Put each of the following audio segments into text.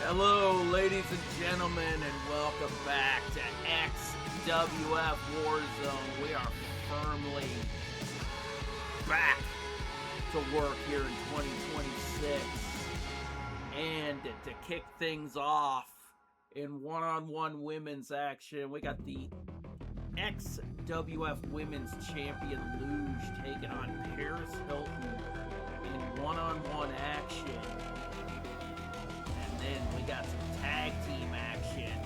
Hello, ladies and gentlemen, and welcome back to XWF Warzone. We are firmly back to work here in 2026. And to kick things off in one-on-one women's action, we got the XWF Women's Champion Luge taking on Paris Hilton in one-on-one action. And we got some tag team action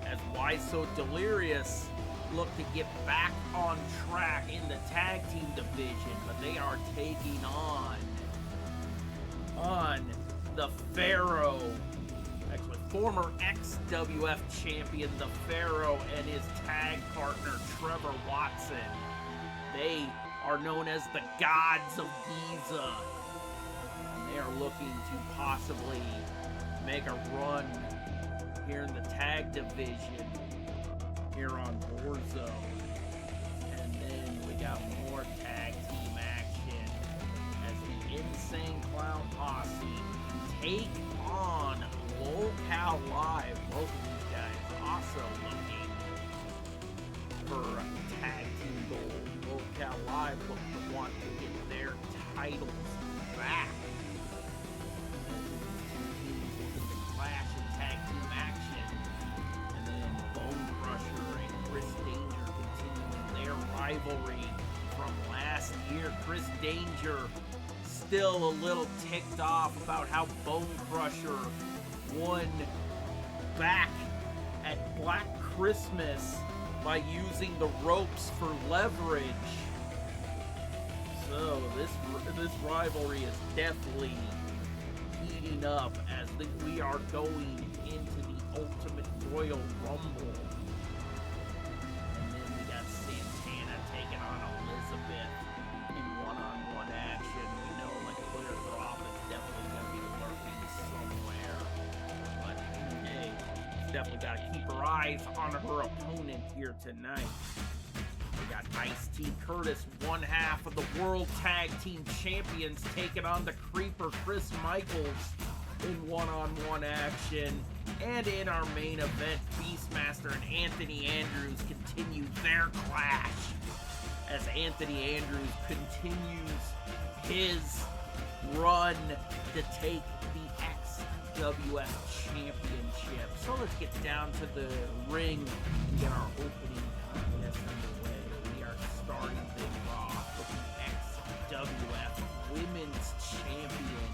as Why So Delirious look to get back on track in the tag team division, but they are taking on the Pharaoh, actually former XWF champion the Pharaoh and his tag partner Trevor Watson. They are known as the Gods of Giza, and they are looking to possibly make a run here in the tag division here on Warzone. And then we got more tag team action as the Insane Clown Posse take on Locale Live. Both of these guys also looking for tag team gold. Locale Live look to want to get their titles back. Clash and tag team action, and then Bone Crusher and Chris Danger continuing their rivalry from last year. Chris Danger still a little ticked off about how Bone Crusher won back at Black Christmas by using the ropes for leverage. So this rivalry is definitely heating up as we are going into the Ultimate Royal Rumble. And then we got Santana taking on Elizabeth in one-on-one action. We know like Clear Drop is definitely going to be lurking somewhere. But hey, she's definitely got to keep her eyes on her opponent here tonight. We got Ice-T Curtis, one half of the World Tag Team Champions, taking on the Creeper Chris Michaels in one-on-one action. And in our main event, Beastmaster and Anthony Andrews continue their clash as Anthony Andrews continues his run to take the XWF Championship. So let's get down to the ring and get our opening contest underway. Starting things off with the XWF Women's Champion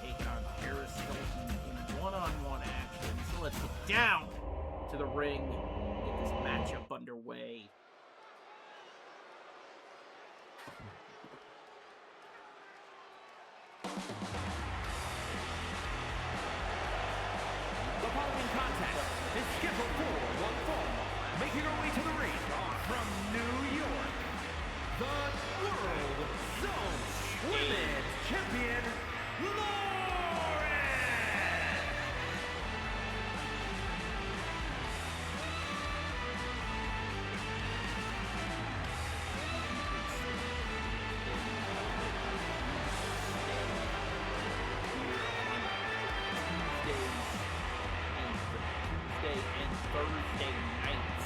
taking on Paris Hilton in one-on-one action. So let's get down to the ring and get this matchup underway. The following contest is scheduled for one fall, making her way to the ring from New York, the World Zone Women's Champion, Lauren! Tuesday and Thursday nights.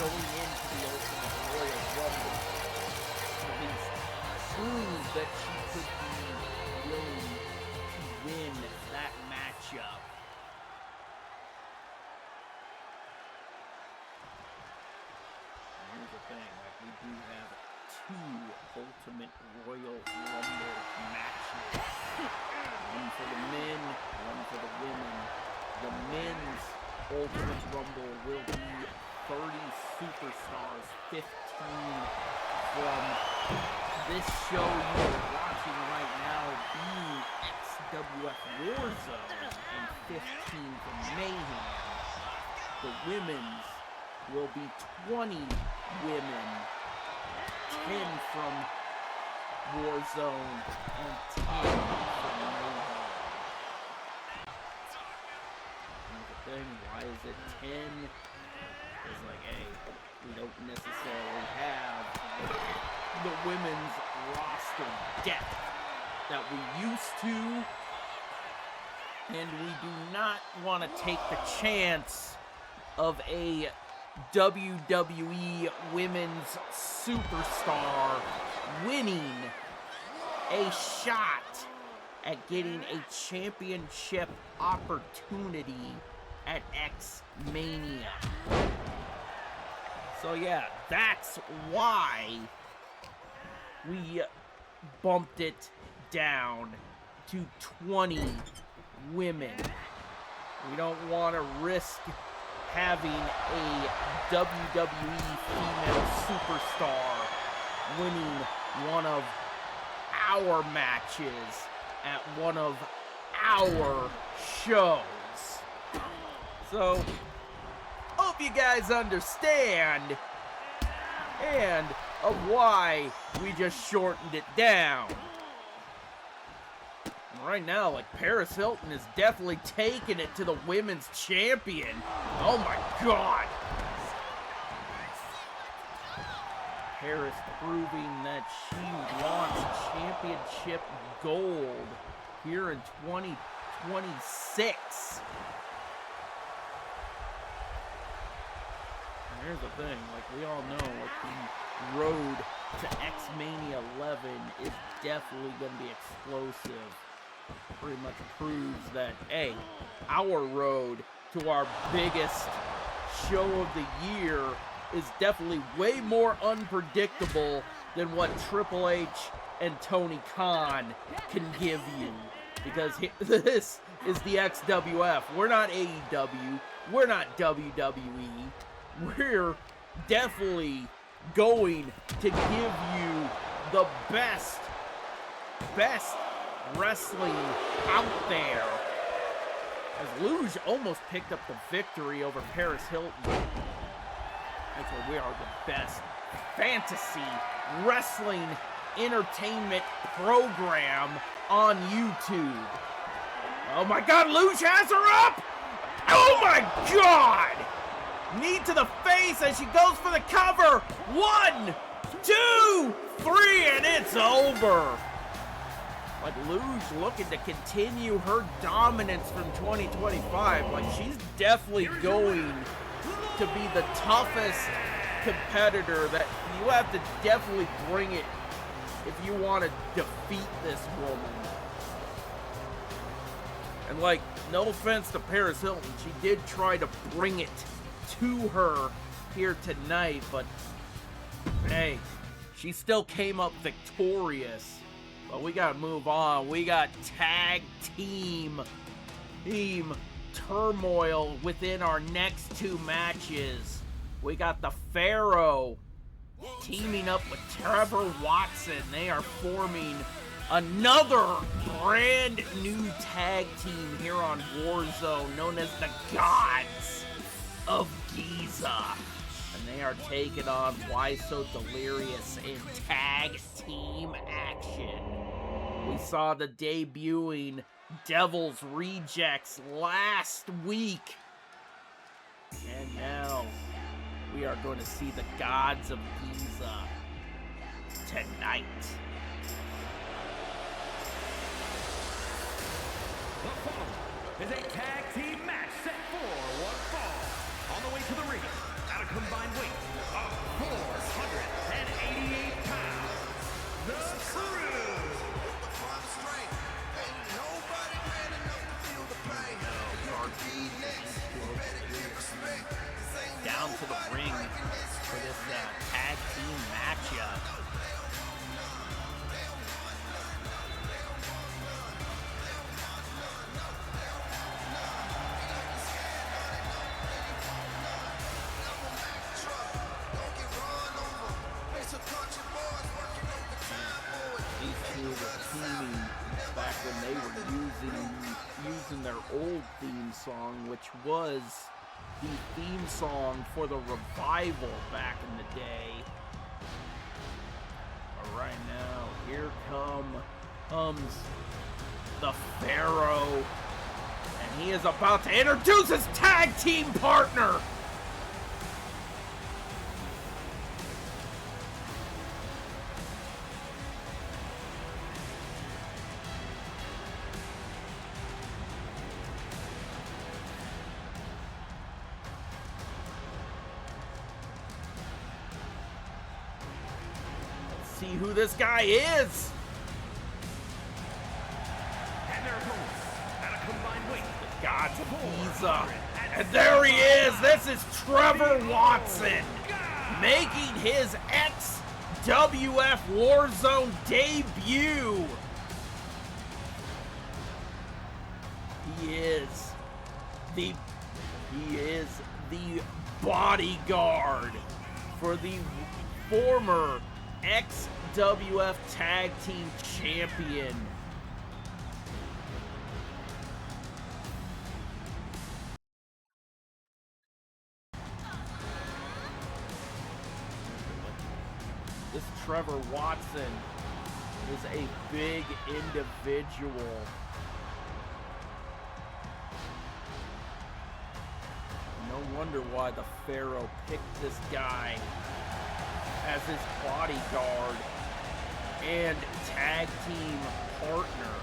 going into the Ultimate Royal Rumble at least prove that she could be willing to win matchup. Here's the thing, like, we do have 2 Ultimate Royal Rumble matches. One for the men, one for the women. The men's Ultimate Rumble will be 30 superstars, 15 from this show you are watching right now being XWF Warzone, and 15 from Mayhem. The women's will be 20 women, 10 from Warzone, and 10 from Mayhem. Here's the thing, why is it 10? It's like, hey, we don't necessarily have the women's roster depth that we used to, and we do not want to take the chance of a WWE Women's Superstar winning a shot at getting a championship opportunity at X-Mania. So yeah, that's why we bumped it down to 20 women. We don't want to risk having a WWE female superstar winning one of our matches at one of our shows. So, hope you guys understand and of why we just shortened it down. Right now, like, Paris Hilton is definitely taking it to the women's champion. Oh my god! Paris proving that she wants championship gold here in 2026. And here's the thing, like, we all know, like, the road to X-Mania 11 is definitely going to be explosive. Pretty much proves that, hey, our road to our biggest show of the year is definitely way more unpredictable than what Triple H and Tony Khan can give you. Because this is the XWF. We're not AEW. We're not WWE. We're definitely going to give you the best wrestling out there. As Luge almost picked up the victory over Paris Hilton. That's why we are the best fantasy wrestling entertainment program on YouTube. Oh my god, Luge has her up! Oh my god! Knee to the face as she goes for the cover. 1, 2, 3, and it's over. Like, Luge looking to continue her dominance from 2025. Like, she's definitely going to be the toughest competitor that you have to definitely bring it if you want to defeat this woman. And, like, no offense to Paris Hilton, she did try to bring it to her here tonight, but hey, she still came up victorious. But we gotta move on. We got tag team turmoil within our next 2 matches. We got the Pharaoh teaming up with Trevor Watson. They are forming another brand new tag team here on Warzone known as the Gods of Giza. And they are taking on Why So Delirious in tag team action. We saw the debuting Devil's Rejects last week. And now we are going to see the Gods of Giza tonight. The following is a tag team match set for one fall. On the way to the ring, at a combined weight of 488 pounds, the Crew. when they were using their old theme song, which was the theme song for the Revival back in the day. But right now, here comes the Pharaoh, and he is about to introduce his tag team partner. See who this guy is. And there it goes. At a combined weight. The gods of Giza. And there he is. This is Trevor Watson making his XWF Warzone debut. He is the bodyguard for the former XWF Tag Team Champion. This Trevor Watson is a big individual. No wonder why the Pharaoh picked this guy as his bodyguard and tag team partner.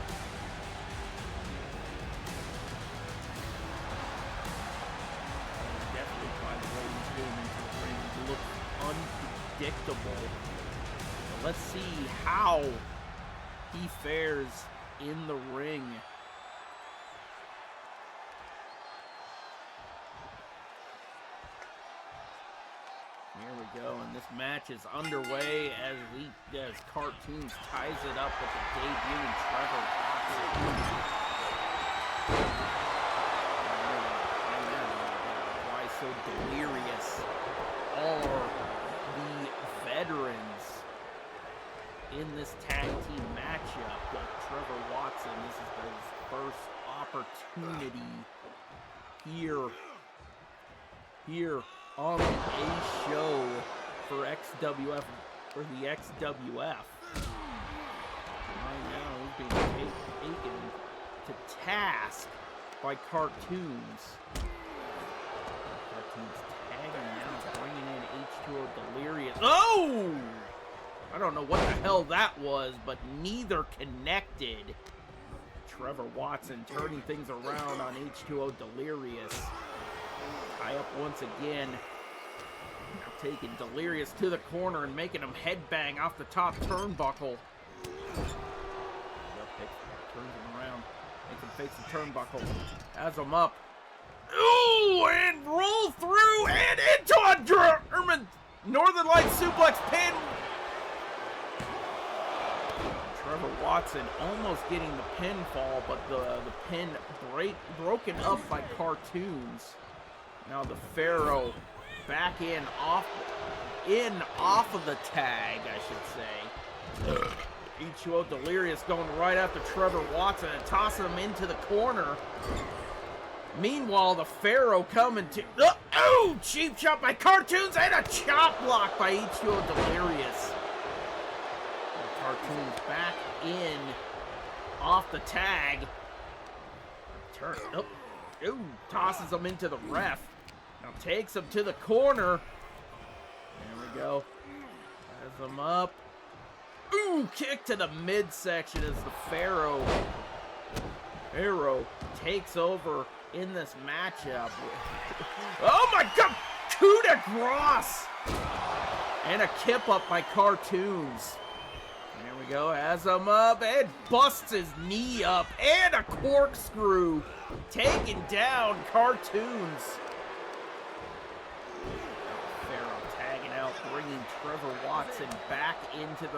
Definitely find a way he's getting into the ring. He looks unpredictable. But let's see how he fares in the ring. Here we go, and this match is underway as Cartoons ties it up with the debut Trevor Watson. Why so delirious are the veterans in this tag team matchup? But Trevor Watson, this is his first opportunity here on the A show for XWF, for the XWF. Right now, he's being taken to task by Cartoons. Cartoons tagging now, bringing in H2O Delirious. Oh! I don't know what the hell that was, but neither connected. Trevor Watson turning things around on H2O Delirious. Tie up once again. Now taking Delirious to the corner and making him headbang off the top turnbuckle. Turns him around. Makes him face the turnbuckle. Has him up. Ooh! And roll through and into a German Northern Lights suplex pin. Trevor Watson almost getting the pinfall, but the pin broken up by Cartoons. Now the Pharaoh back in off of the tag, I should say. H2O Delirious going right after Trevor Watson and tossing him into the corner. Meanwhile, the Pharaoh coming to... Oh! Cheap shot by Cartoons and a chop block by H2O Delirious. And Cartoons back in off the tag. Turn. Oh. Ooh, tosses him into the ref. Now takes him to the corner. There we go. Has him up. Ooh, kick to the midsection as the Pharaoh takes over in this matchup. Oh my god! Coup de grace! And a kip up by Cartoons. There we go, has him up and busts his knee up and a corkscrew. Taking down Cartoons. Pharaoh tagging out, bringing Trevor Watson back into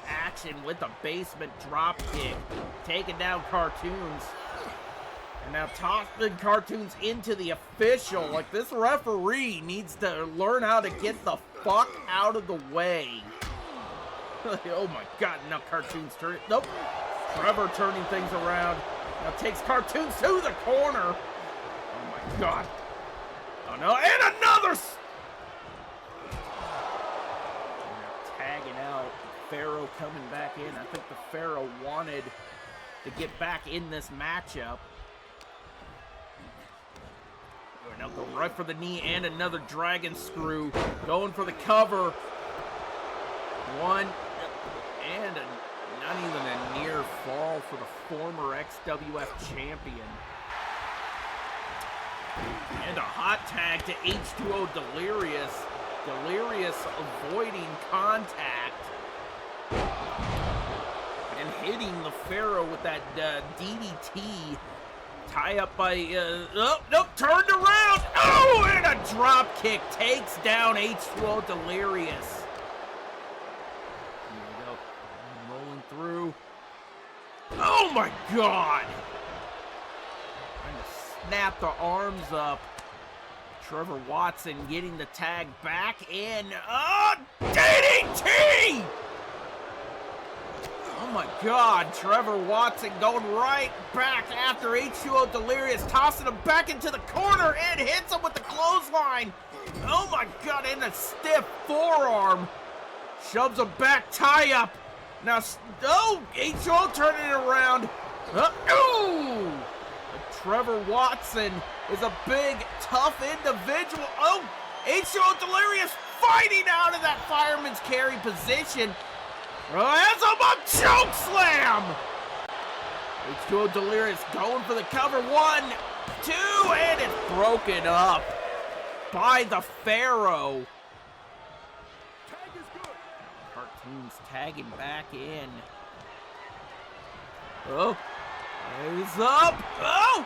action with a basement drop kick. Taking down Cartoons. And now tossing Cartoons into the official. Like, this referee needs to learn how to get the fuck out of the way. Oh my god, now Cartoons turn. Nope. Trevor turning things around. Now takes Cartoons to the corner. Oh my God. Oh no, and another! Tagging out. Pharaoh coming back in. I think the Pharaoh wanted to get back in this matchup. Now go right for the knee and another dragon screw. Going for the cover. One and not even a near fall for the former XWF champion. And a hot tag to H2O Delirious. Delirious avoiding contact. And hitting the Pharaoh with that DDT. Tie up by, oh, nope, turned around. Oh, and a drop kick takes down H2O Delirious. Here we go. Rolling through. Oh my God. Trying to snap the arms up. Trevor Watson getting the tag back in. Oh, DDT! Oh my God, Trevor Watson going right back after H2O Delirious, tossing him back into the corner and hits him with the clothesline. Oh my God, and a stiff forearm. Shoves him back, tie up. Now, oh, H2O turning it around. Oh! Trevor Watson is a big, tough individual. Oh, H2O Delirious fighting out of that fireman's carry position. Hands up, a choke slam! H2O Delirious going for the cover. 1, 2, and it's broken up by the Pharaoh. Tag is good. Cartoons tagging back in. Oh, he's up. Oh,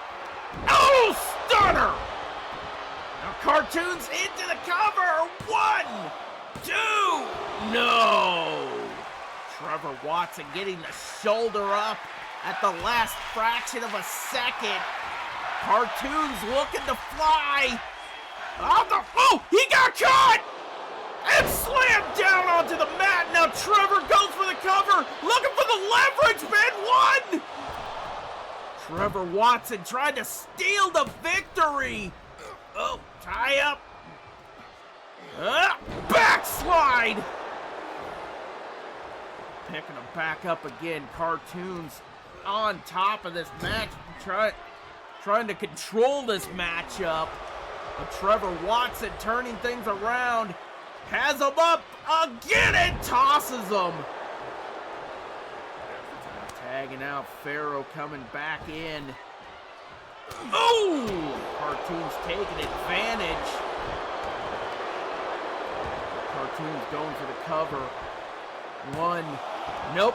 oh, stunner! Now Cartoons into the cover. 1, 2, no! Trevor Watson getting the shoulder up at the last fraction of a second. Cartoons looking to fly. Oh, he got caught! And slammed down onto the mat. Now Trevor goes for the cover. Looking for the leverage, man. 1! Trevor Watson tried to steal the victory. Oh, tie up. Backslide. Picking him back up again. Cartoons on top of this match. Trying to control this matchup. But Trevor Watson turning things around. Has him up again and tosses him. Tagging out Pharaoh coming back in. Oh! Cartoons taking advantage. Cartoons going for the cover. 1. Nope.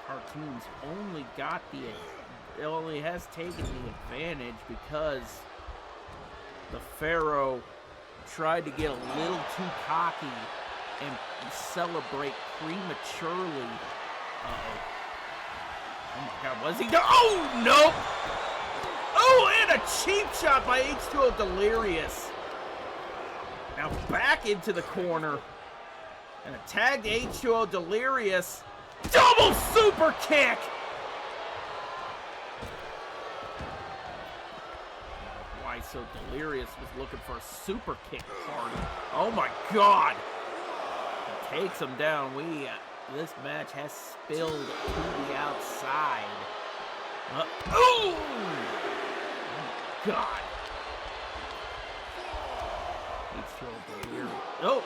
Cartoons only has taken the advantage because the Pharaoh tried to get a little too cocky and celebrate prematurely. Uh-oh. Oh my God, was he? Oh, nope. Oh, and a cheap shot by H2O Delirious. Now back into the corner. And a tag to H2O Delirious. Double super kick! Why so Delirious was looking for a super kick party. Oh my God! He takes him down. This match has spilled to the outside. Oh my God! H2O Delirious. Oh!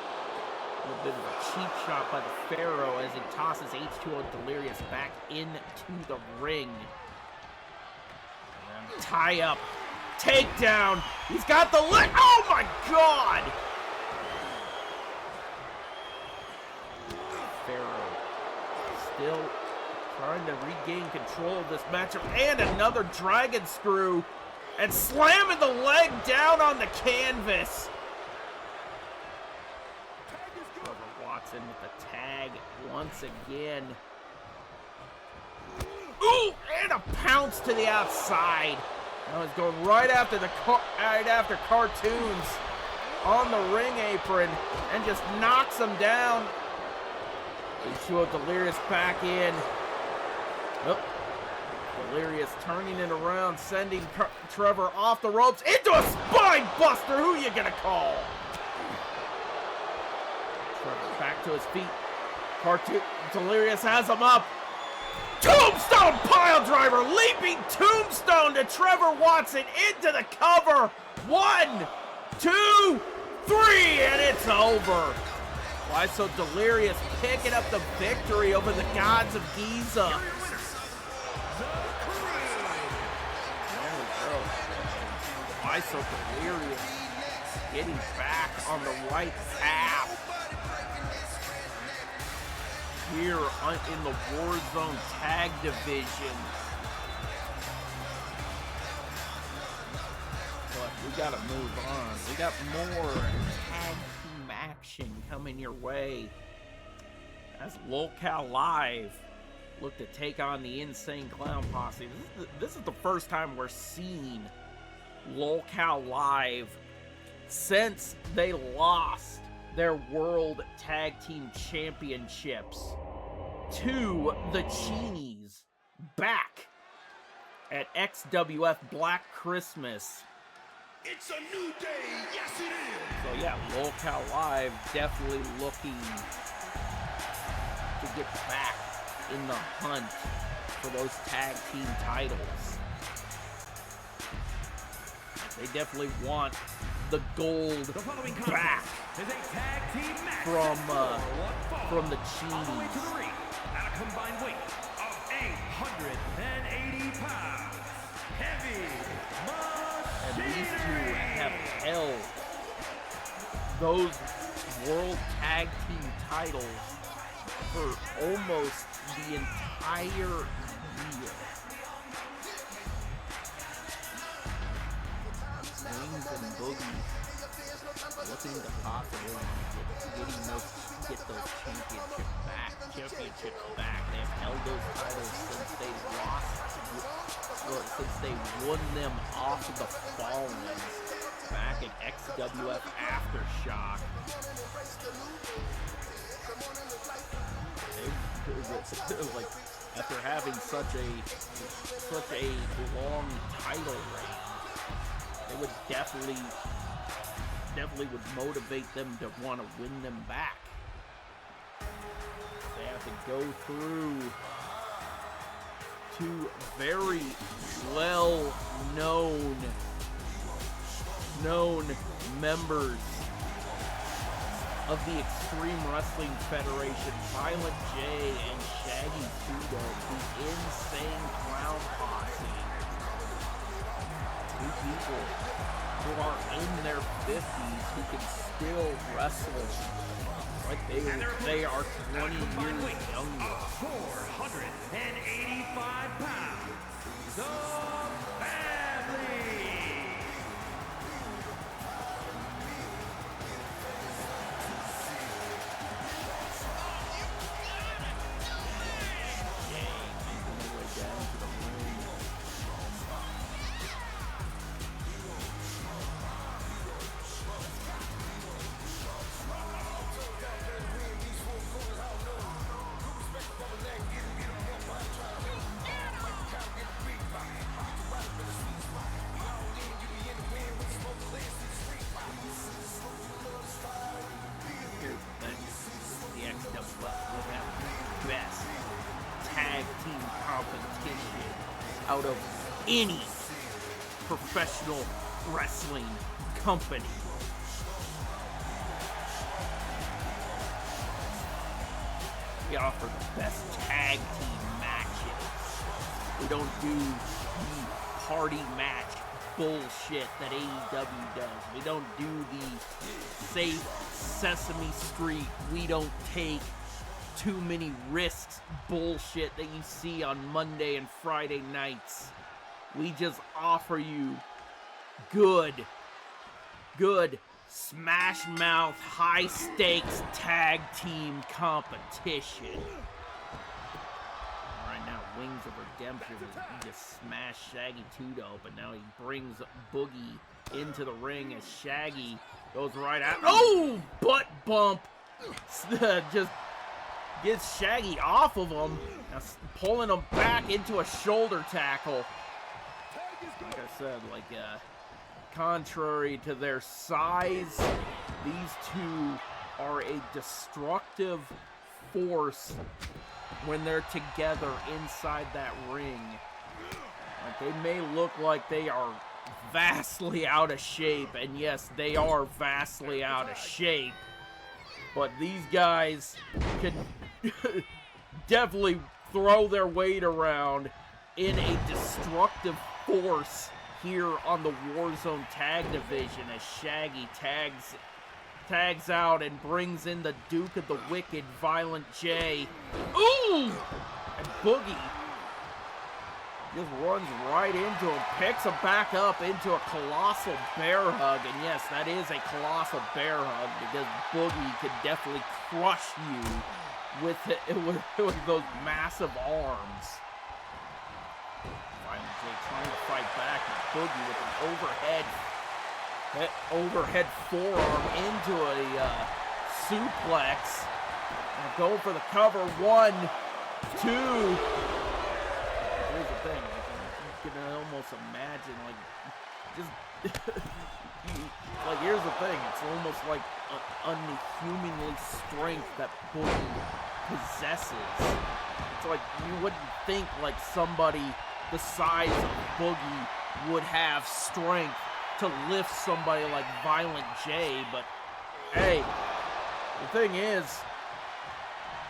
A little bit of a cheap shot by the Pharaoh as he tosses H2O Delirious back into the ring. And tie up, takedown. He's got the leg. Oh my God! Pharaoh still trying to regain control of this matchup, and another dragon screw, and slamming the leg down on the canvas. Watson with the tag once again. Ooh, and a pounce to the outside. Now he's going right after Cartoons on the ring apron and just knocks him down. Show Delirious back in. Oh. Delirious turning it around, sending Trevor off the ropes into a spine buster. Who you gonna call? Trevor back to his feet. Delirious has him up. Tombstone pile driver, leaping tombstone to Trevor Watson into the cover. 1, 2, 3, and it's over. Why so Delirious picking up the victory over the gods of Giza. Why so Delirious getting back on the right path here in the Warzone Tag Division. But we gotta move on. We got more tag team action coming your way as Lolcal Live look to take on the Insane Clown Posse. This is the first time we're seeing Lolcal Live since they lost their World Tag Team Championships to the Cheenies back at XWF Black Christmas. It's a new day, yes it is! So yeah, Lolcal Live definitely looking to get back in the hunt for those tag team titles. They definitely want the gold back from the Cheenies. At a combined weight of 880 pounds, heavy And these two have held those World Tag Team titles for almost the entire year. Wings and Boogie looking to possibly get those championships back. They've held those titles since they won them off of the Fallens back in XWF Aftershock. Like after having such a long title reign, it would definitely would motivate them to want to win them back. They have to go through two very well known members of the Extreme Wrestling Federation, Violent J and Shaggy Tudo, the Insane Clown Posse. Two people who are in their 50s who can still wrestle like they are 20 years younger. 485 pounds, the family. Best tag team competition out of any professional wrestling company. We offer the best tag team matches. We don't do the party match bullshit that AEW does. We don't do the safe Sesame Street, we don't take too many risks bullshit that you see on Monday and Friday nights. We just offer you good smash mouth, high stakes tag team competition. Alright, now Wings of Redemption, he just smashed Shaggy Tudo, but now he brings Boogie into the ring as Shaggy goes right out. Oh! Butt bump! Just gets Shaggy off of him, now pulling him back into a shoulder tackle. Like I said, contrary to their size, these two are a destructive force when they're together inside that ring. Like, they may look like they are vastly out of shape, and yes, they are vastly out of shape, but these guys can definitely throw their weight around in a destructive force here on the Warzone Tag Division as Shaggy tags out and brings in the Duke of the Wicked, Violent J. Ooh! And Boogie just runs right into him, picks him back up into a colossal bear hug. And yes, that is a colossal bear hug because Boogie could definitely crush you with those massive arms. Violent J trying to fight back, and Boogie with an overhead forearm into a suplex. And go for the cover. 1, 2. Here's the thing, you can almost imagine, here's the thing, it's almost like an unhumanly strength that Boogie possesses. It's like, you wouldn't think like somebody the size of Boogie would have strength to lift somebody like Violent J, but hey, the thing is,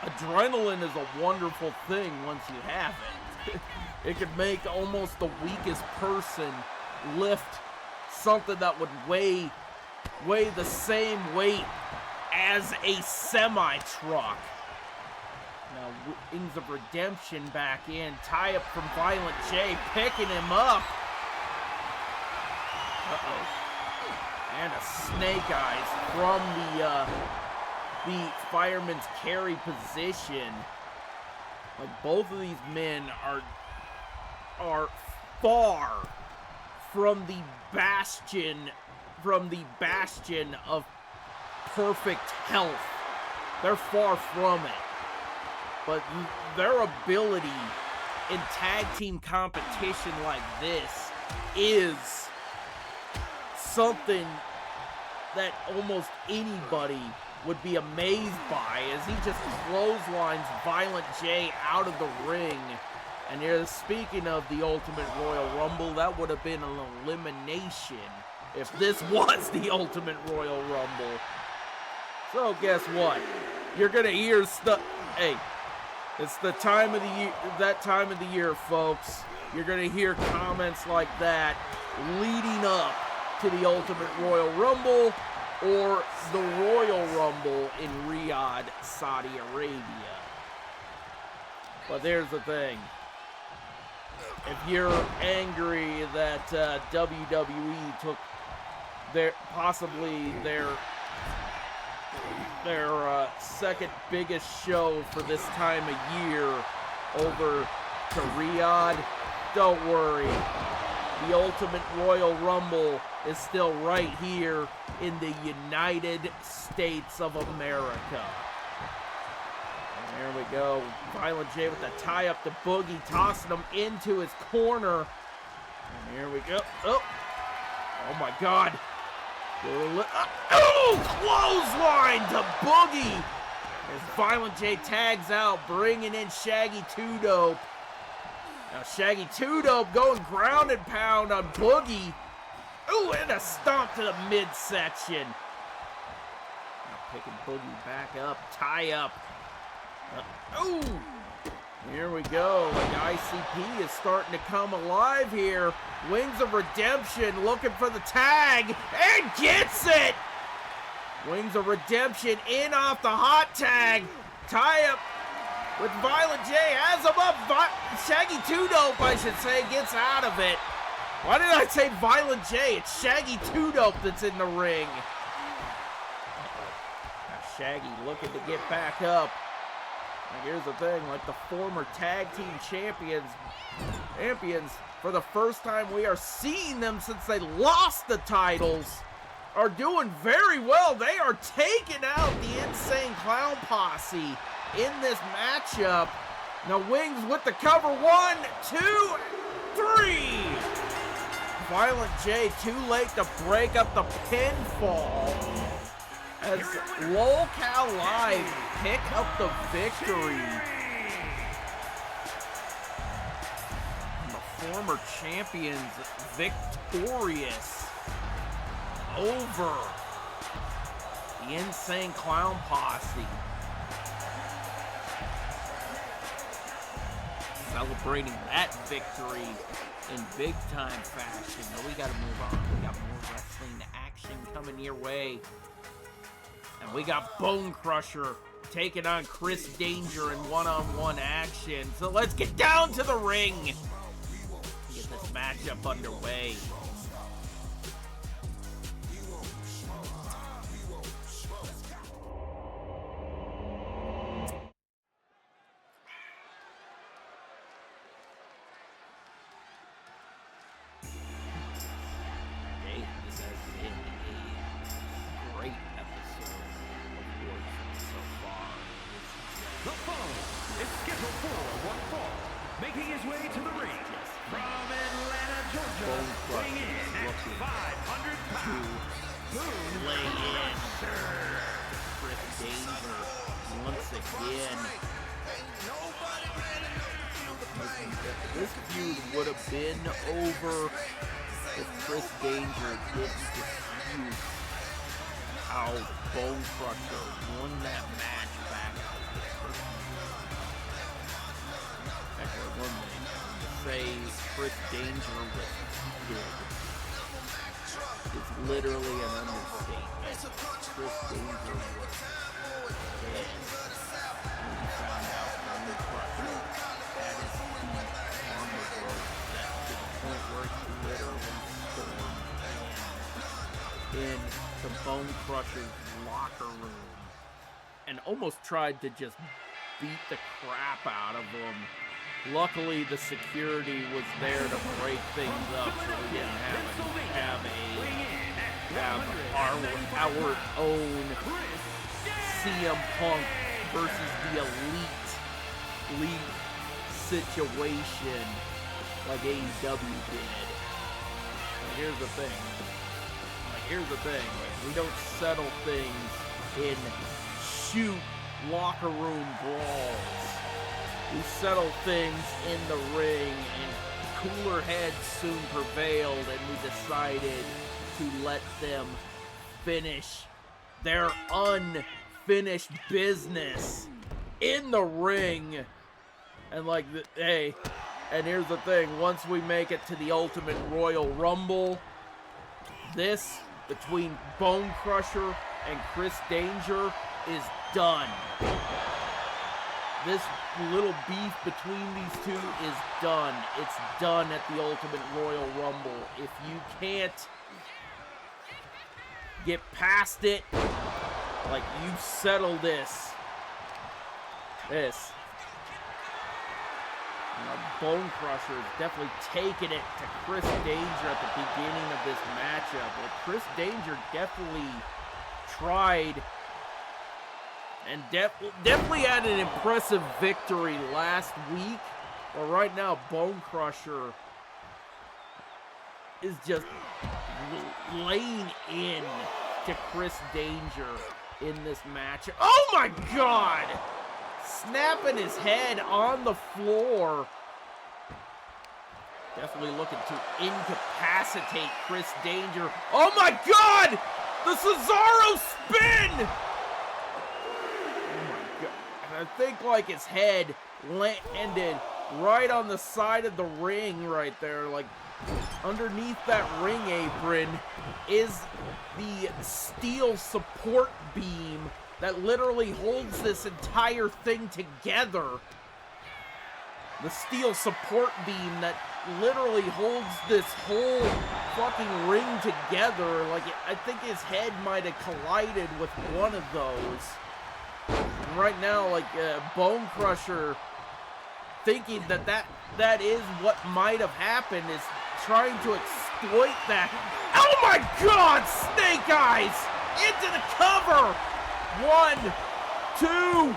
adrenaline is a wonderful thing once you have it. It could make almost the weakest person lift something that would weigh the same weight as a semi-truck. Now, Wings of Redemption back in. Tie up from Violent J, picking him up. Uh-oh. And a snake eyes from the fireman's carry position. Like, both of these men are far from the bastion of perfect health. They're far from it. But their ability in tag team competition like this is something that almost anybody would be amazed by, as he just clotheslines Violent J out of the ring. And here, speaking of the Ultimate Royal Rumble, that would have been an elimination if this was the Ultimate Royal Rumble. So guess what? You're gonna hear stuff. Hey, it's the time of the year, that time of the year, folks. You're gonna hear comments like that leading up to the Ultimate Royal Rumble or the Royal Rumble in Riyadh, Saudi Arabia. But there's the thing. If you're angry that WWE took possibly their second biggest show for this time of year over to Riyadh, don't worry. The Ultimate Royal Rumble is still right here in the United States of America. And there we go. Violent J with the tie up to Boogie, tossing him into his corner. And here we go. Oh my God. Clothesline to Boogie as Violent J tags out, bringing in Shaggy 2 Dope. Now Shaggy 2 Dope going ground and pound on Boogie. Ooh, and a stomp to the midsection. Now picking Boogie back up, tie up. Ooh, here we go. Like ICP is starting to come alive here. Wings of Redemption looking for the tag and gets it. Wings of Redemption in off the hot tag. Tie up with Violent J, has him up. Shaggy 2 Dope, I should say, gets out of it. Why did I say Violent J? It's Shaggy 2 Dope that's in the ring. Now Shaggy looking to get back up. Now here's the thing, like the former tag team champions, for the first time we are seeing them since they lost the titles, are doing very well. They are taking out the Insane Clown Posse in this matchup. Now Wings with the cover. 1, 2, 3. Violent J too late to break up the pinfall. As LOLCal Live pick up the victory. The former champions victorious over the Insane Clown Posse. Celebrating that victory in big time fashion. But we gotta move on. We got more wrestling action coming your way. And we got Bone Crusher taking on Chris Danger in one-on-one action. So let's get down to the ring. Get this matchup underway. Making his way to the ring from Atlanta, Georgia, weighing in at 500 pounds, Lay in. Chris Danger once again. This feud would have been over if Chris Danger didn't dispute how Bone Crusher won that match back. One thing to say Chris Danger was good. It's literally an understatement. Chris Danger was dead. When he found out Bone Crusher had his feet on the rope, that to the point where he literally stormed in the Bone Crusher's locker room and almost tried to just beat the crap out of him. Luckily, the security was there to break things up, so we didn't have our own CM Punk versus the elite situation like AEW did. But here's the thing. We don't settle things in shoot locker room brawls. We settle things in the ring, and cooler heads soon prevailed, and we decided to let them finish their unfinished business in the ring. And and here's the thing, once we make it to the Ultimate Royal Rumble, this between Bone Crusher and Chris Danger is done. This little beef between these two is done. It's done at the Ultimate Royal Rumble. If you can't get past it, like, you settle this. Bone Crusher is definitely taking it to Chris Danger at the beginning of this matchup. Well, Chris Danger definitely tried and definitely had an impressive victory last week. But right now, Bone Crusher is just laying in to Chris Danger in this match. Oh my God! Snapping his head on the floor. Definitely looking to incapacitate Chris Danger. Oh my God! The Cesaro spin! I think like his head landed right on the side of the ring right there. Like underneath that ring apron is the steel support beam that literally holds this entire thing together. The steel support beam that literally holds this whole fucking ring together. Like I think his head might have collided with one of those. Right now, like Bone Crusher, thinking that is what might have happened, is trying to exploit that. Oh my God! Snake Eyes into the cover. 1, 2,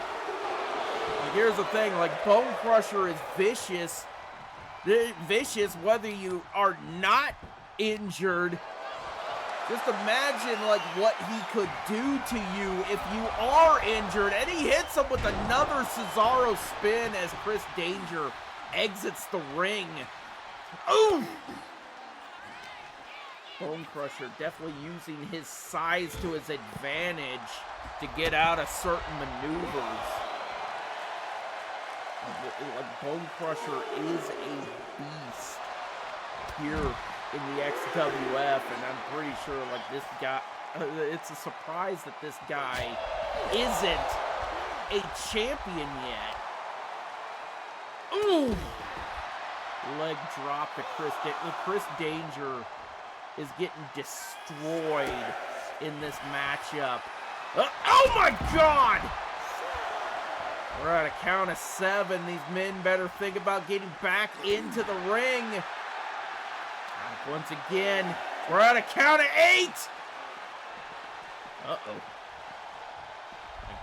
Like, here's the thing, like, Bone Crusher is vicious. Vicious whether you are not injured. Just imagine, like, what he could do to you if you are injured. And he hits him with another Cesaro spin as Chris Danger exits the ring. Ooh! Bone Crusher definitely using his size to his advantage to get out of certain maneuvers. Like, Bone Crusher is a beast here in the XWF, and I'm pretty sure, like, this guy, it's a surprise that this guy isn't a champion yet. Ooh! Leg drop to Chris Danger. Chris Danger is getting destroyed in this matchup. Oh my God! We're at a count of 7. These men better think about getting back into the ring. Once again, we're at a count of 8. Uh-oh.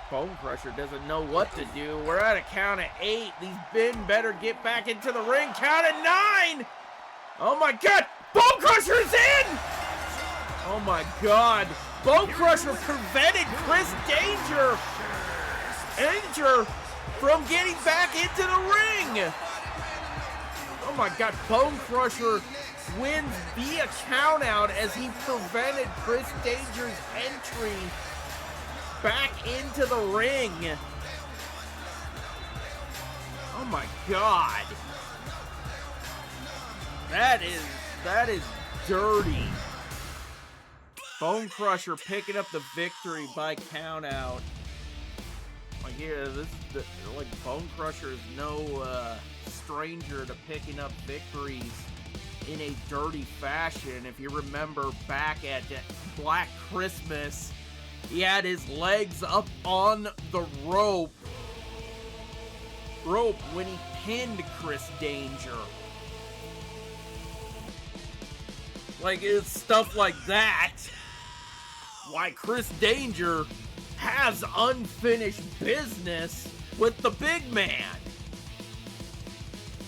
Bone Crusher doesn't know what to do. We're at a count of 8. These men better get back into the ring. Count of 9. Oh my God. Bone Crusher's in. Oh my God. Bone Crusher prevented Chris Danger from getting back into the ring. Oh my God. Bone Crusher wins via countout as he prevented Chris Danger's entry back into the ring. Oh my God. That is dirty. Bone Crusher picking up the victory by countout. Like, here, this is like, Bone Crusher is no stranger to picking up victories in a dirty fashion. If you remember back at Black Christmas, he had his legs up on the rope when he pinned Chris Danger. Like, it's stuff like that why Chris Danger has unfinished business with the big man.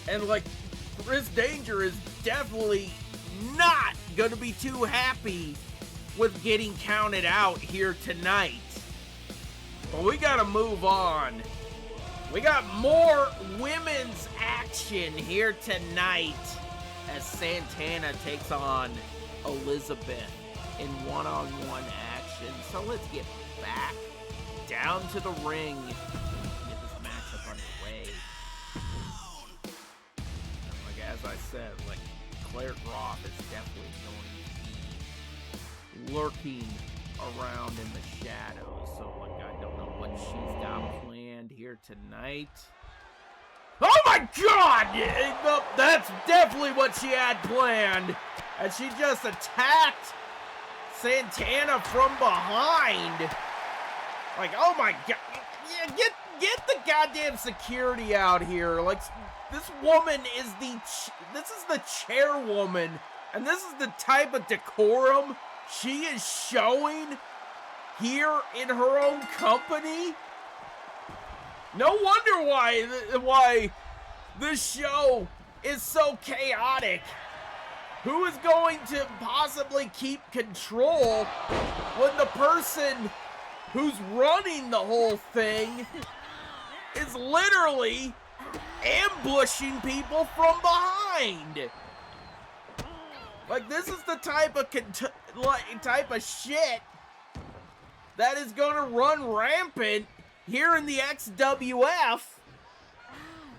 And, like, Chris Danger is definitely not gonna be too happy with getting counted out here tonight. But we gotta move on. We got more women's action here tonight as Santana takes on Elizabeth in one-on-one action. So let's get back down to the ring and get this matchup underway. And like, as I said, like, Claire Groff is definitely going to be lurking around in the shadows. So, like, I don't know what she's got planned here tonight. Oh my God! That's definitely what she had planned. And she just attacked Santana from behind. Like, oh my God. Yeah, get the goddamn security out here. Like, this woman is this is the chairwoman. And this is the type of decorum she is showing here in her own company. No wonder why this show is so chaotic. Who is going to possibly keep control when the person who's running the whole thing is literally ambushing people from behind? Like, this is the type of shit that is gonna run rampant here in the XWF,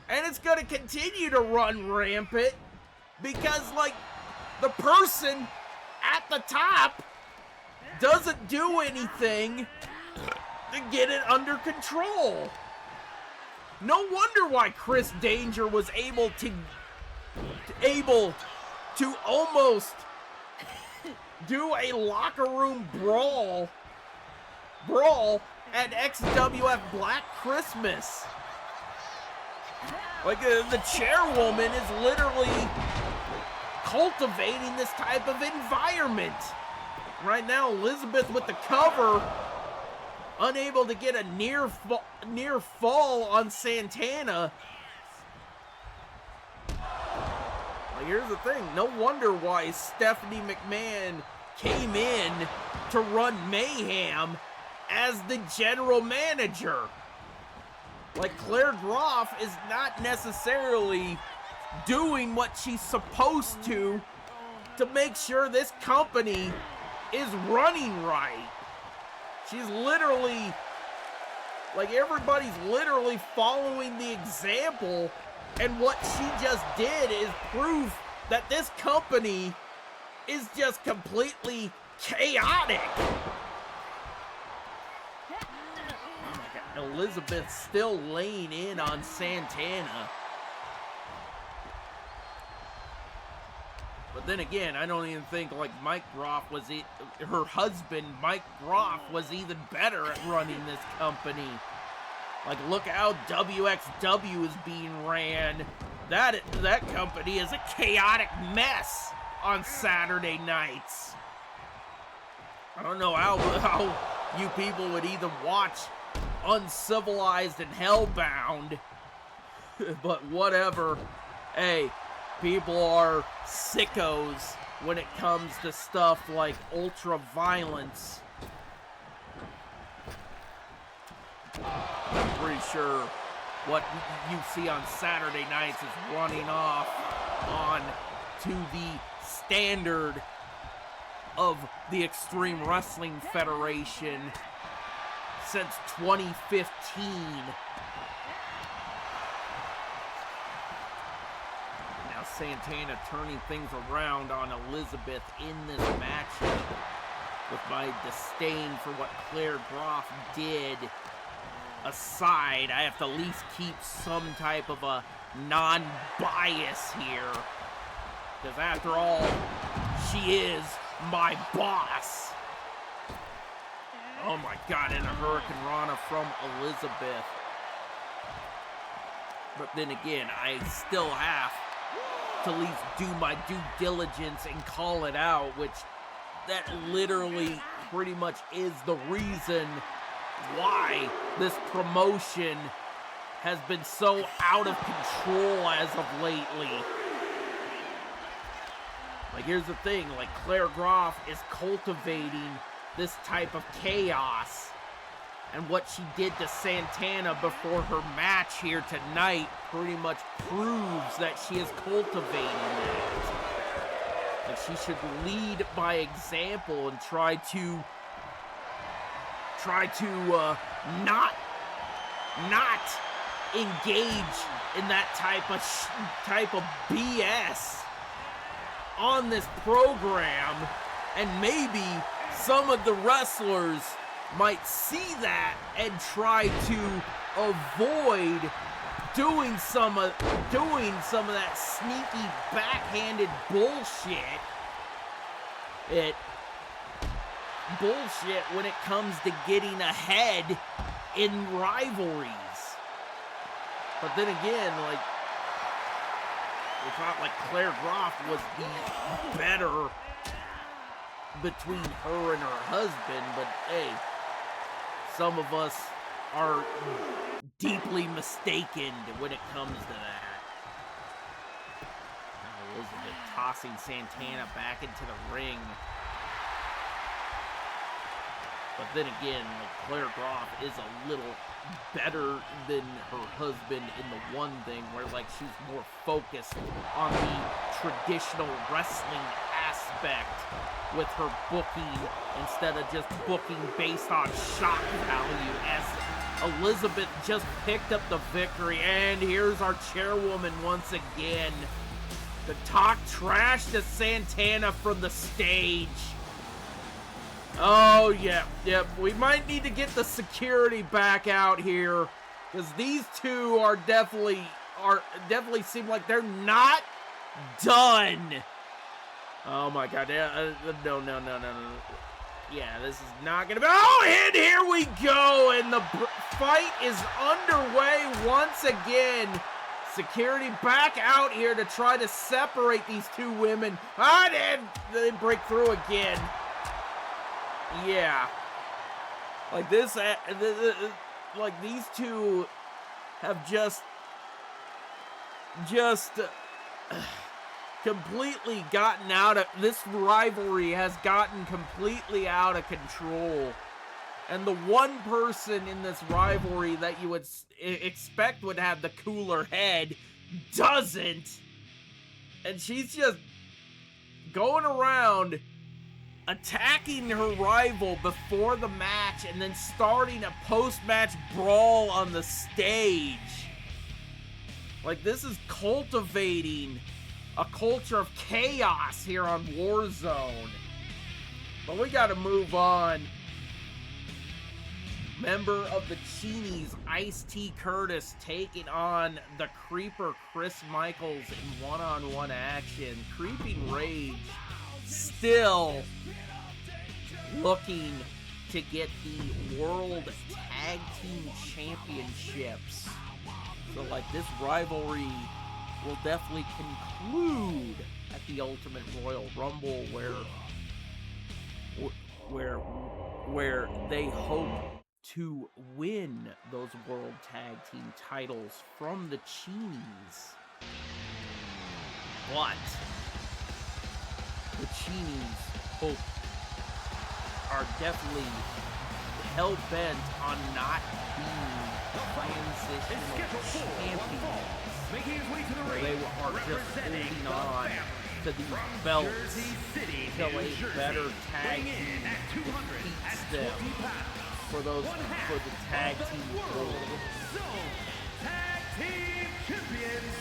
and it's gonna continue to run rampant because, like, the person at the top doesn't do anything to get it under control. No wonder why Chris Danger was able to almost do a locker room brawl at XWF Black Christmas. Like, the chairwoman is literally cultivating this type of environment. Right now, Elizabeth with the cover. unable to get a near fall on Santana. Like, here's the thing. No wonder why Stephanie McMahon came in to run Mayhem as the general manager. Like, Claire Groff is not necessarily doing what she's supposed to make sure this company is running right. She's literally, like, everybody's literally following the example, and what she just did is proof that this company is just completely chaotic. Elizabeth still laying in on Santana. But then again, I don't even think, like, Mike Groff was her husband, Mike Groff, was even better at running this company. Like, look how WXW is being ran. That company is a chaotic mess on Saturday nights. I don't know how you people would even watch Uncivilized and Hellbound, but whatever. Hey, people are sickos when it comes to stuff like ultra violence. I'm pretty sure what you see on Saturday nights is running off on to the standard of the Extreme Wrestling Federation since 2015. Now Santana turning things around on Elizabeth in this matchup. With my disdain for what Claire Groff did aside, I have to at least keep some type of a non-bias here. Because after all, she is my boss. Oh my God, and a Hurricane Rana from Elizabeth. But then again, I still have to at least do my due diligence and call it out, which that literally pretty much is the reason why this promotion has been so out of control as of lately. Like, here's the thing, like, Claire Groff is cultivating this type of chaos, and what she did to Santana before her match here tonight pretty much proves that she is cultivating that. Like, she should lead by example and try to not engage in that type of BS on this program, and maybe some of the wrestlers might see that and try to avoid doing some of that sneaky backhanded bullshit. Bullshit when it comes to getting ahead in rivalries. But then again, like, it's not like Claire Groff was the better between her and her husband, but hey, some of us are deeply mistaken when it comes to that. Now Elizabeth tossing Santana back into the ring. But then again, like, Claire Groff is a little better than her husband in the one thing where, like, she's more focused on the traditional wrestling aspect with her booking instead of just booking based on shock value, as Elizabeth just picked up the victory. And here's our chairwoman once again to talk trash to Santana from the stage. Oh, yep. We might need to get the security back out here, because these two are definitely seem like they're not done. Oh my God! No. Yeah, this is not gonna be. Oh, and here we go, and the fight is underway once again. Security back out here to try to separate these two women. And they break through again. Yeah. Like this, like these two have just completely gotten out of, this rivalry has gotten completely out of control. And the one person in this rivalry that you would expect would have the cooler head doesn't. And she's just going around attacking her rival before the match and then starting a post-match brawl on the stage. Like, this is cultivating a culture of chaos here on Warzone. But we gotta move on. Member of the Cheenies, Ice-T Curtis, taking on the Creeper Chris Michaels in one-on-one action. Creeping Rage still looking to get the World Tag Team Championships. So, like, this rivalry will definitely conclude at the Ultimate Royal Rumble, where they hope to win those World Tag Team titles from the Cheenies. But the Cheenies are definitely hell-bent on not being transitional champions. They are just holding on to these belts until a better tag team defeats them for the tag team gold. Tag Team Champions.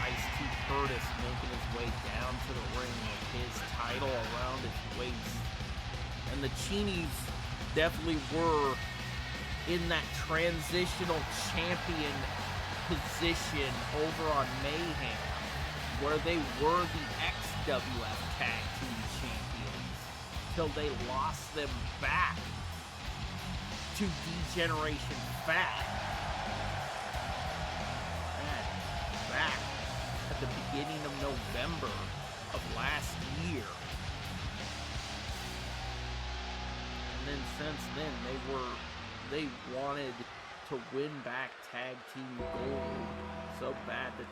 Ice-T Curtis making his way down to the ring with his title around his waist. And the Cheenies definitely were in that transitional champion position over on Mayhem, where they were the XWF Tag Team Champions, till they lost them back to D-Generation Fat. Back at the beginning of November of last year. And then since then, they wanted to win back tag team gold so bad that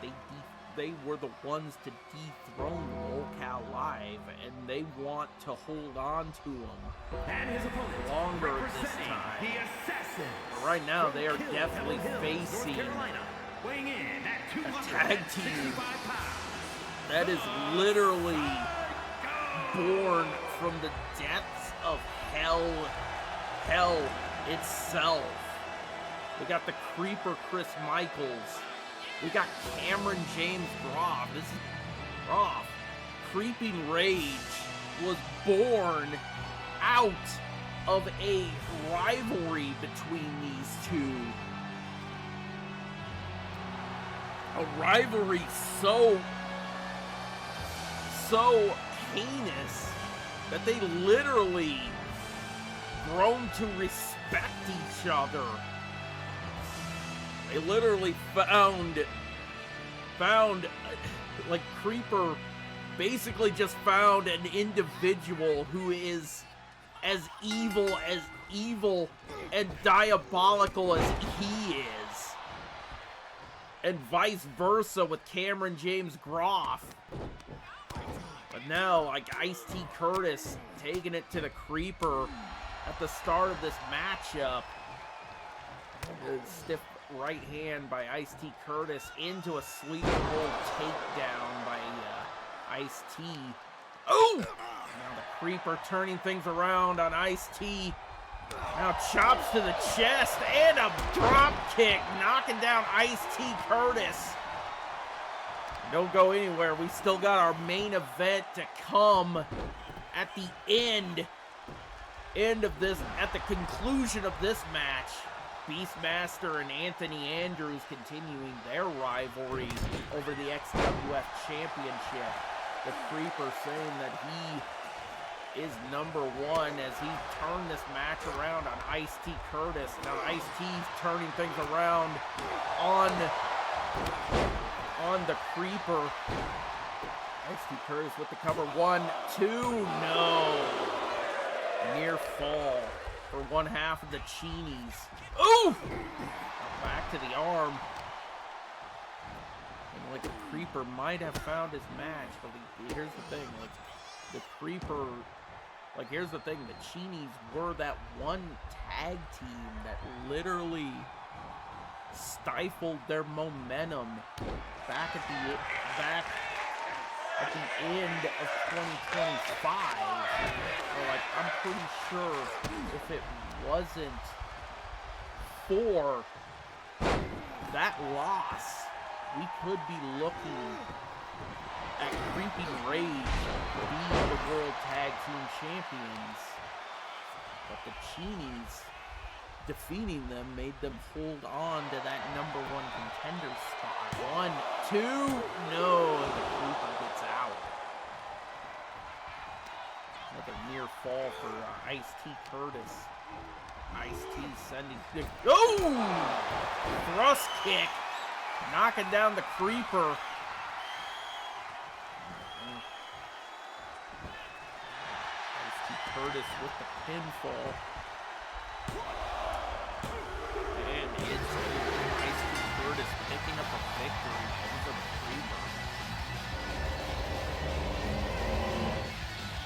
they were the ones to dethrone Lolcow Live, and they want to hold on to them And his opponent, longer this time. the assassin. But right now, they are definitely facing weighing in at a tag team 265 pounds. that is literally born from the depths of hell itself. We got the Creeper Chris Michaels. We got Cameron James Groff. This is Groff. Creeping Rage was born out of a rivalry between these two. A rivalry so heinous that they literally grown to respect each other. They literally found like Creeper basically just found an individual who is as evil and diabolical as he is. And vice versa with Cameron James Groff. But now, like, Ice-T Curtis taking it to the Creeper at the start of this matchup. The stiff right hand by Ice-T Curtis into a sleeper hold takedown by Ice-T. Oh! Now the Creeper turning things around on Ice-T. Now chops to the chest and a drop kick, knocking down Ice-T Curtis. Don't go anywhere. We still got our main event to come at the end of this, at the conclusion of this match. Beastmaster and Anthony Andrews continuing their rivalry over the XWF Championship. The Creeper saying that he is number one as he turned this match around on Ice-T Curtis. Now Ice-T's turning things around on the Creeper. Ice-T Curtis with the cover. 1, 2, no. Near fall for one half of the Cheenies. Ooh! Back to the arm. And like the Creeper might have found his match, but here's the thing, like the Creeper, like here's the thing, the Cheenies were that one tag team that literally stifled their momentum back at the end of 2025. So like I'm pretty sure if it wasn't for that loss, we could be looking at Creeping Rage being the World Tag Team Champions. But the Cheenies defeating them made them hold on to that #1 contender spot. 1, 2, no, and the Creeper gets out. Another near fall for Ice-T Curtis. Ice-T sending... Oh! Thrust kick. Knocking down the Creeper. Ice-T Curtis with the pinfall. And it's Ice-T Curtis picking up a victory over the Creeper.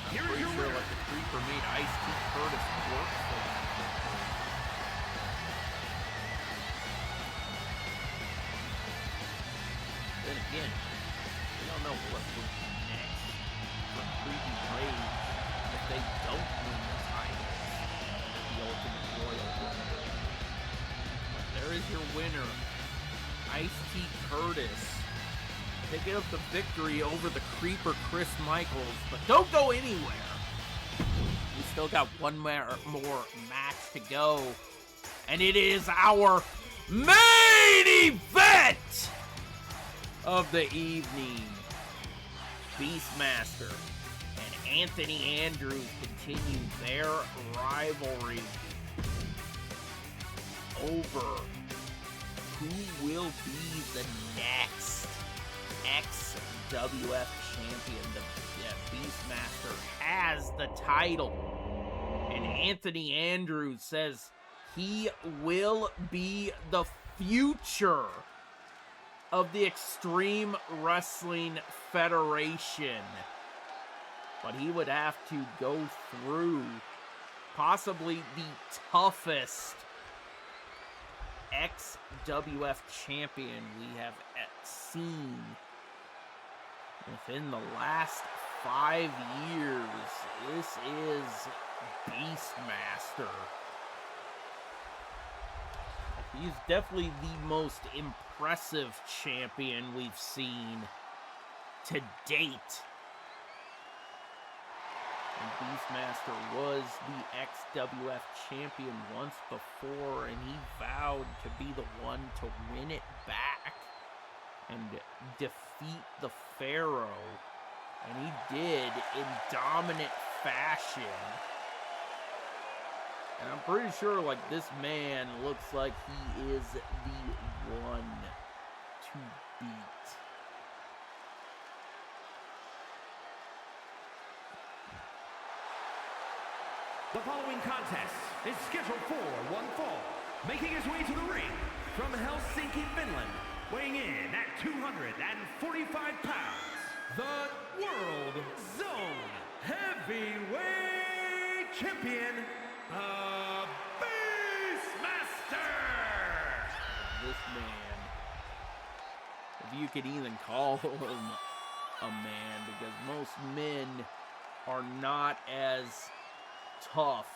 I'm pretty sure like the Creeper made Ice-T Curtis work for him. Then again, we don't know what will be next for Creeping Rage if they don't win the title at the Ultimate Royal Rumble. But there is your winner, Ice-T Curtis, picking up the victory over the Creeper Chris Michaels. But don't go anywhere. We still got one more match to go, and it is our main event of the evening. Beastmaster and Anthony Andrews continue their rivalry over who will be the next XWF champion. The Beastmaster has the title, and Anthony Andrews says he will be the future of the Extreme Wrestling Federation. But he would have to go through possibly the toughest XWF champion we have seen within the last 5 years. This is Beastmaster. He's definitely the most impressive champion we've seen to date. And Beastmaster was the XWF champion once before, and he vowed to be the one to win it back and defeat the Pharaoh. And he did in dominant fashion. And I'm pretty sure, like, this man looks like he is the one to beat. The following contest is scheduled for one fall. Making his way to the ring from Helsinki, Finland, weighing in at 245 pounds, the World Zone Heavyweight Champion, the Beastmaster! This man, if you could even call him a man, because most men are not as tough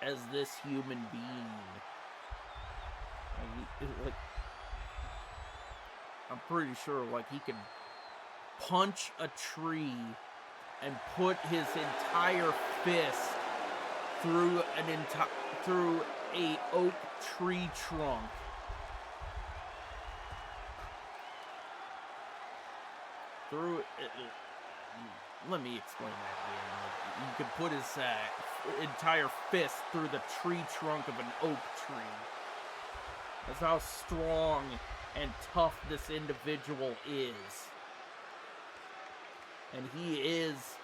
as this human being. Like, I'm pretty sure, like, he could punch a tree and put his entire fist through a oak tree trunk. Let me explain that again. You could put his entire fist through the tree trunk of an oak tree. That's how strong and tough this individual is. And he is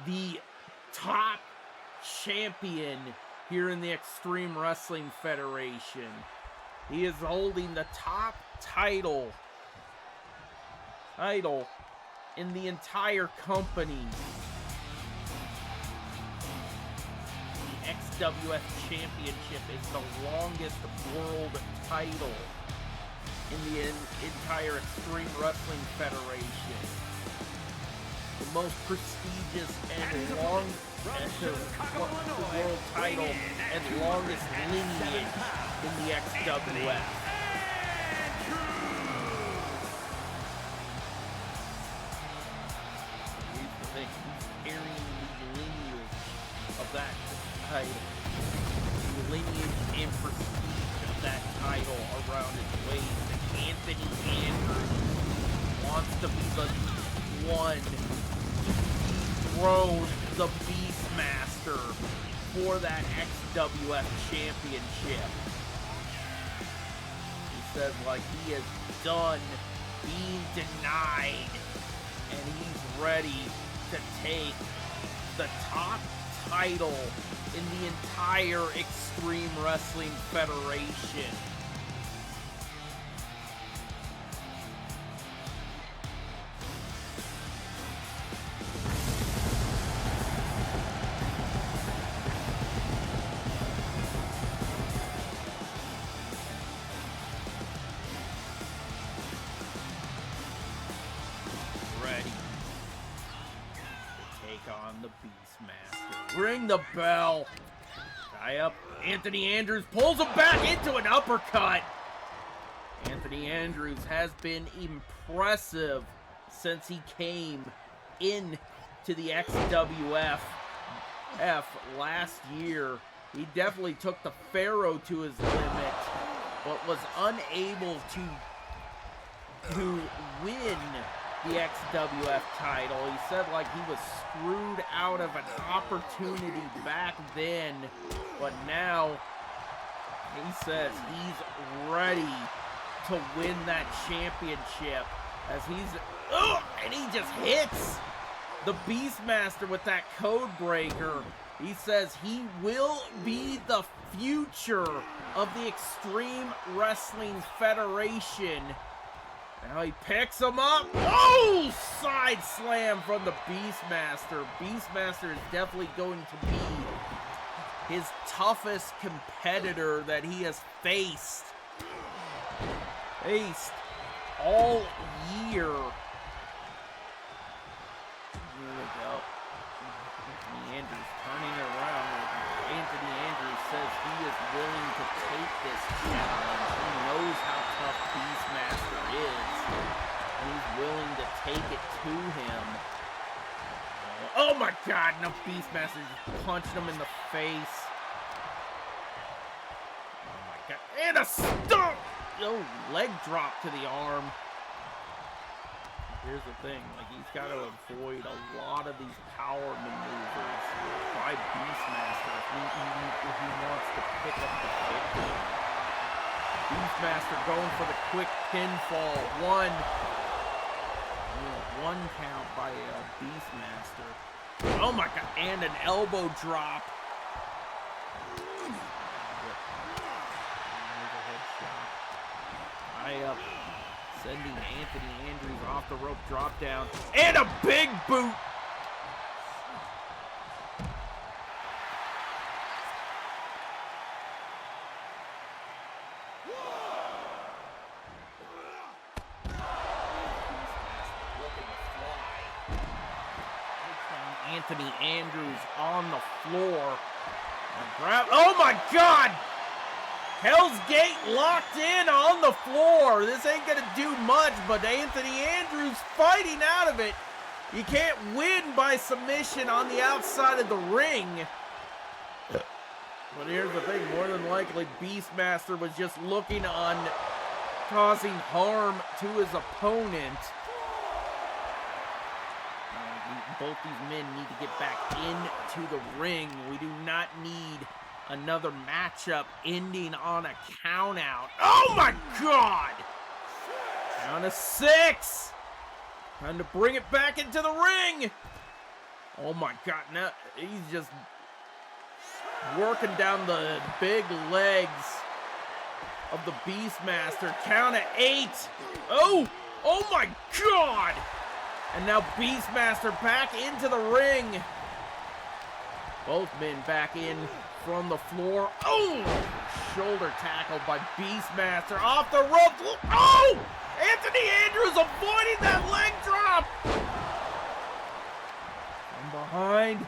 the top champion here in the Extreme Wrestling Federation. He is holding the top title in the entire company. The XWF Championship is the longest world title in the entire Extreme Wrestling Federation. The most prestigious and long world title and longest lineage in the XWF. Here's the thing, he's carrying the lineage of that title. The lineage and prestige of that title around his waist. And Anthony Andrews wants to be the one to dethrone the Beastmaster for that XWF Championship. He says like he is done being denied and he's ready to take the top title in the entire Extreme Wrestling Federation. On the Beastmaster. Ring the bell. Tie up. Anthony Andrews pulls him back into an uppercut. Anthony Andrews has been impressive since he came into the XWF last year. He definitely took the Pharaoh to his limit, but was unable to win the XWF title. He said like he was screwed out of an opportunity back then, but now he says he's ready to win that championship as and he just hits the Beastmaster with that code breaker. He says he will be the future of the Extreme Wrestling Federation. Now he picks him up. Oh! Side slam from the Beastmaster. Beastmaster is definitely going to be his toughest competitor that he has faced all year. Here we go. Anthony Andrews turning it around. Anthony Andrews says he is willing to take this challenge. He knows how tough Beastmaster is, and he's willing to take it to him. Oh my God! No, Beastmaster just punched him in the face. Oh my God! And a stomp! Oh, leg drop to the arm. Here's the thing, like he's got to avoid a lot of these power maneuvers by Beastmaster if he wants to pick up the victory. Beastmaster going for the quick pinfall. One count by Beastmaster. Oh my God, and an elbow drop. There's a headshot. High up. Sending Anthony Andrews off the rope drop down. And a big boot! Anthony Andrews on the floor. Oh my God! Hell's Gate locked in on the floor. This ain't gonna do much, but Anthony Andrews fighting out of it. You can't win by submission on the outside of the ring. But here's the thing, more than likely Beastmaster was just looking on causing harm to his opponent. Both these men need to get back into the ring. We do not need another matchup ending on a count out. Oh my God! Down to 6. Time to bring it back into the ring. Oh my God, now he's just working down the big legs of the Beastmaster. Count at 8. Oh my God! And now Beastmaster back into the ring. Both men back in from the floor. Oh! Shoulder tackle by Beastmaster off the rope. Oh! Anthony Andrews avoiding that leg drop. From behind.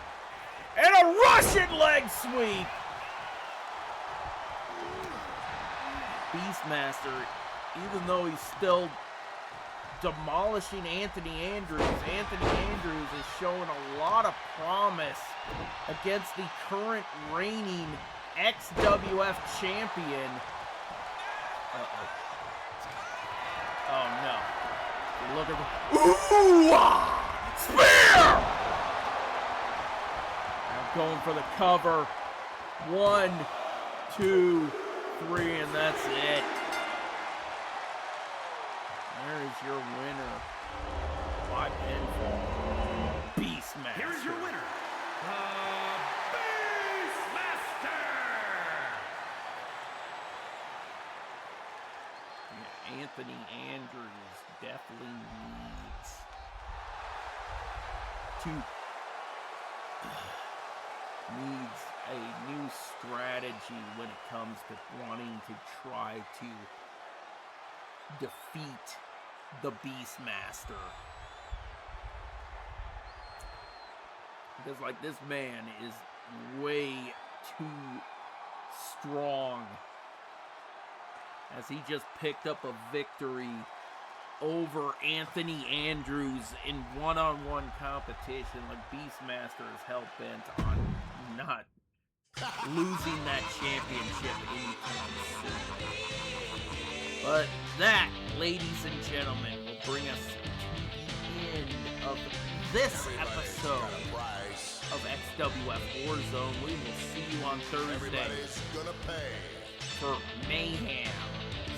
And a Russian leg sweep. Beastmaster, even though he's still demolishing Anthony Andrews is showing a lot of promise against the current reigning XWF champion. Oh no. Look at the... Ooh! Spear! Now going for the cover. 1, 2, 3, and that's it. There is your winner by pinfall, Beastmaster. Here is your winner, Beastmaster. Yeah, Anthony Andrews definitely needs a new strategy when it comes to wanting to try to defeat the Beastmaster. Because, like, this man is way too strong, as he just picked up a victory over Anthony Andrews in one-on-one competition. Like, Beastmaster is hell-bent on not losing that championship anytime soon. But that, ladies and gentlemen, will bring us to the end of this episode of XWF Warzone. We will see you on Thursday for Mayhem.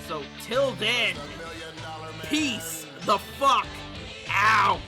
So till then, peace the fuck out.